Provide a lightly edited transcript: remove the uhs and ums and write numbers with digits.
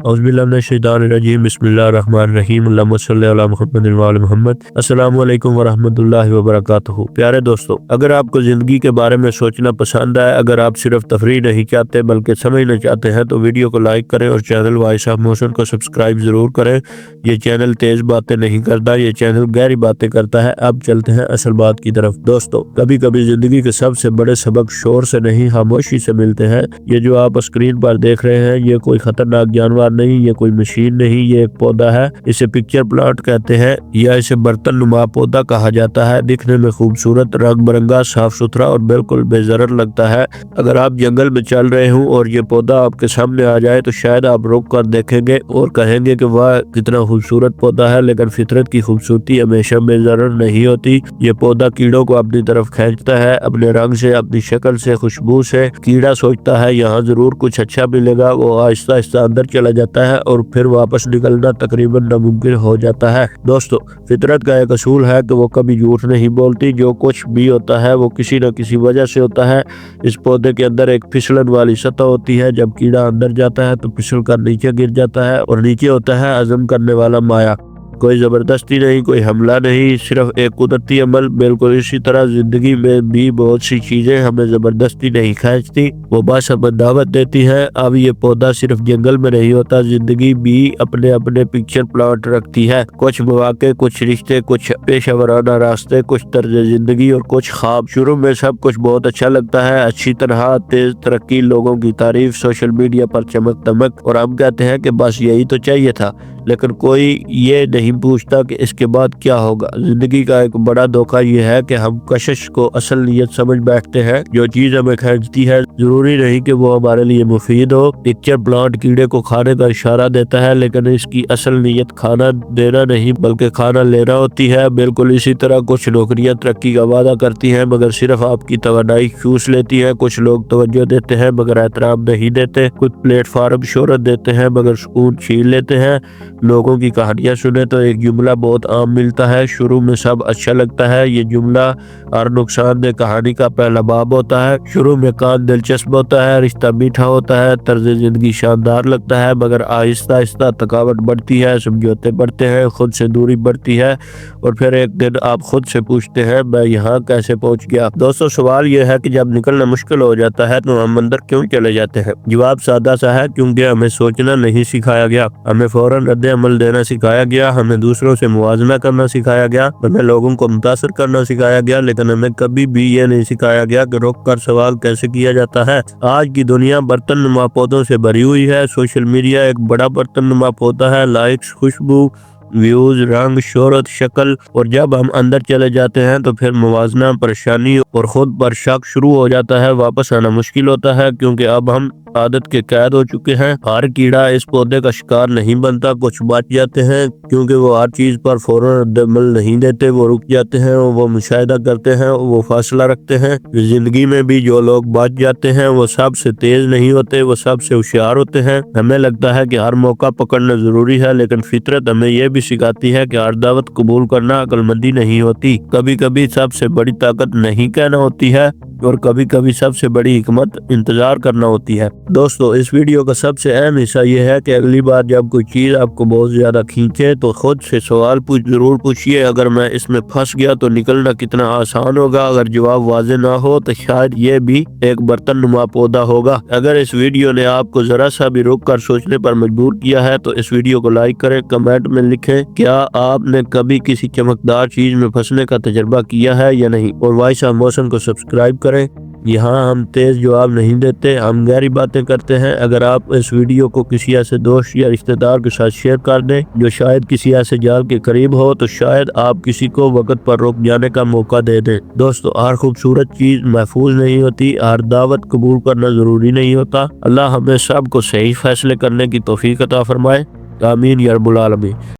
औज़ुबिल्लाहिमिनश्शैतानिर्रजीम बिस्मिल्लाहिर्रहमानिर्रहीम अल्लाहुम्मा सल्लि अला मुहम्मदिन व आलि मुहम्मद। अस्सलामु अलैकुम व रहमतुल्लाहि व बरकातुहू। प्यारे दोस्तों, अगर आपको ज़िंदगी के बारे में सोचना पसंद है, अगर आप सिर्फ तफरीह नहीं चाहते बल्कि समझना चाहते हैं तो वीडियो को लाइक करें और चैनल वॉइस ऑफ मोशन को सब्सक्राइब ज़रूर करें। ये चैनल तेज़ बातें नहीं करता, ये चैनल गहरी बातें करता है। अब चलते हैं असल बात की तरफ। दोस्तों, कभी कभी ज़िंदगी के सबसे बड़े सबक शोर से नहीं, खामोशी से मिलते हैं। ये जो आप स्क्रीन पर देख रहे हैं, ये कोई खतरनाक जानवर नहीं, ये कोई मशीन नहीं, ये एक पौधा है। इसे पिक्चर प्लांट कहते हैं या इसे बर्तन नुमा पौधा कहा जाता है। दिखने में खूबसूरत, रंग बिरंगा, साफ सुथरा और बिल्कुल बेज़रर लगता है। अगर आप जंगल में चल रहे हों और ये पौधा आपके सामने आ जाए तो शायद आप रुक कर देखेंगे और कहेंगे कि वाह कितना खूबसूरत पौधा है। लेकिन फितरत की खूबसूरती हमेशा बेज़रर नहीं होती। ये पौधा कीड़ों को अपनी तरफ खींचता है, अपने रंग से, अपनी शक्ल से, खुशबू से। कीड़ा सोचता है यहाँ जरूर कुछ अच्छा मिलेगा, वो आहिस्ता आहिस्ता अंदर चला जाता है और फिर वापस निकलना तकरीबन नामुमकिन हो जाता है। दोस्तों, फितरत का एक असूल है कि वो कभी झूठ नहीं बोलती। जो कुछ भी होता है वो किसी न किसी वजह से होता है। इस पौधे के अंदर एक फिसलन वाली सतह होती है। जब कीड़ा अंदर जाता है तो फिसल कर नीचे गिर जाता है और नीचे होता है हजम करने वाला माया। कोई ज़बरदस्ती नहीं, कोई हमला नहीं, सिर्फ एक कुदरती अमल। बिल्कुल इसी तरह ज़िंदगी में भी बहुत सी चीज़ें हमें ज़बरदस्ती नहीं खींचती, वो बस हमें दावत देती है। अब ये पौधा सिर्फ जंगल में नहीं होता, ज़िंदगी भी अपने अपने पिक्चर प्लांट रखती है। कुछ मौके, कुछ रिश्ते, कुछ पेशा वराना रास्ते, कुछ तर्ज ज़िंदगी और कुछ ख्वाब। शुरू में सब कुछ बहुत अच्छा लगता है, अच्छी तरह तेज तरक्की, लोगों की तारीफ, सोशल मीडिया पर चमक दमक, और हम कहते हैं कि बस यही तो चाहिए था। लेकिन कोई ये नहीं पूछता कि इसके बाद क्या होगा। जिंदगी का एक बड़ा धोखा ये है कि हम कशिश को असल नीयत समझ बैठते हैं। जो चीज हमें खींचती है जरूरी नहीं कि वो हमारे लिए मुफीद हो। पिक्चर प्लांट कीड़े को खाने का इशारा देता है, लेकिन इसकी असल नीयत खाना देना नहीं बल्कि खाना लेना होती है। बिल्कुल इसी तरह कुछ नौकरियां तरक्की का वादा करती हैं मगर सिर्फ आपकी तवन्नाई चूस लेती है। कुछ लोग तवज्जो देते हैं मगर एहतराम नहीं देते। कुछ प्लेटफार्म शोहरत देते हैं मगर सुकून छीन लेते हैं। लोगों की कहानियां सुने तो एक जुमला बहुत आम मिलता है, शुरू में सब अच्छा लगता है। ये जुमला हर नुकसानदेह कहानी का पहला बाब होता है। शुरू में काम दिलचस्प होता है, रिश्ता मीठा होता है, तर्ज जिंदगी शानदार लगता है, मगर आहिस्ता आहिस्ता थकावट बढ़ती है, समझौते बढ़ते हैं, खुद से दूरी बढ़ती है और फिर एक दिन आप खुद से पूछते हैं मैं यहाँ कैसे पहुँच गया। दोस्तों, सवाल यह है कि जब निकलना मुश्किल हो जाता है तो हम अंदर क्यों चले जाते हैं? जवाब सादा सा है, क्योंकि हमें सोचना नहीं सिखाया गया, हमें फौरन रद्द अमल देना सिखाया गया, हमें दूसरों से मुवाजना करना सिखाया गया, हमें लोगों को मुतासर करना सिखाया गया, लेकिन हमें कभी भी ये नहीं सिखाया गया कि रुक कर सवाल कैसे किया जाता है। आज की दुनिया बर्तन नुमा पौधों से भरी हुई है। सोशल मीडिया एक बड़ा बर्तन नुमा पौधा है। लाइक्स, खुशबू, व्यूज, रंग, शोहरत, शक्ल, और जब हम अंदर चले जाते हैं तो फिर मुवाजना, परेशानी और खुद पर शक शुरू हो जाता है। वापस आना मुश्किल होता है क्योंकि अब हम आदत के कैद हो चुके हैं। हर कीड़ा इस पौधे का शिकार नहीं बनता, कुछ बच जाते हैं क्योंकि वो हर चीज पर फौरन रद्द-ए-अमल नहीं देते। वो रुक जाते हैं, वो मुशाहिदा करते हैं, वो फासला रखते हैं। जिंदगी में भी जो लोग बच जाते हैं वो सबसे तेज नहीं होते, वो सबसे होशियार होते हैं। हमें लगता है कि हर मौका पकड़ना जरूरी है, लेकिन फितरत हमें यह भी सिखाती है कि हर दावत कबूल करना अक्लमंदी नहीं होती। कभी कभी सबसे बड़ी ताकत नहीं कहना होती है और कभी कभी सबसे बड़ी हिकमत इंतजार करना होती है। दोस्तों, इस वीडियो का सबसे अहम हिस्सा यह है कि अगली बार जब कोई चीज आपको बहुत ज्यादा खींचे तो खुद से सवाल जरूर पूछिए, अगर मैं इसमें फंस गया तो निकलना कितना आसान होगा। अगर जवाब वाज़ेह ना हो तो शायद ये भी एक बर्तन नुमा पौधा होगा। अगर इस वीडियो ने आपको जरा सा भी रुक कर सोचने पर मजबूर किया है तो इस वीडियो को लाइक करें, कमेंट में लिखें क्या आपने कभी किसी चमकदार चीज में फंसने का तजर्बा किया है या नहीं, और वॉइस ऑफ मोशन को सब्सक्राइब करें। यहाँ हम तेज जवाब नहीं देते, हम गहरी बातें करते हैं। अगर आप इस वीडियो को किसी ऐसे दोस्त या रिश्तेदार के साथ शेयर कर दें जो शायद किसी ऐसे जाल के करीब हो तो शायद आप किसी को वक्त पर रुक जाने का मौका दे दें। दोस्तों, हर खूबसूरत चीज महफूज नहीं होती, हर दावत कबूल करना जरूरी नहीं होता। अल्लाह हमें सब को सही फैसले करने की तौफीक अता फरमाए। आमीन या रब्बुल आलमीन।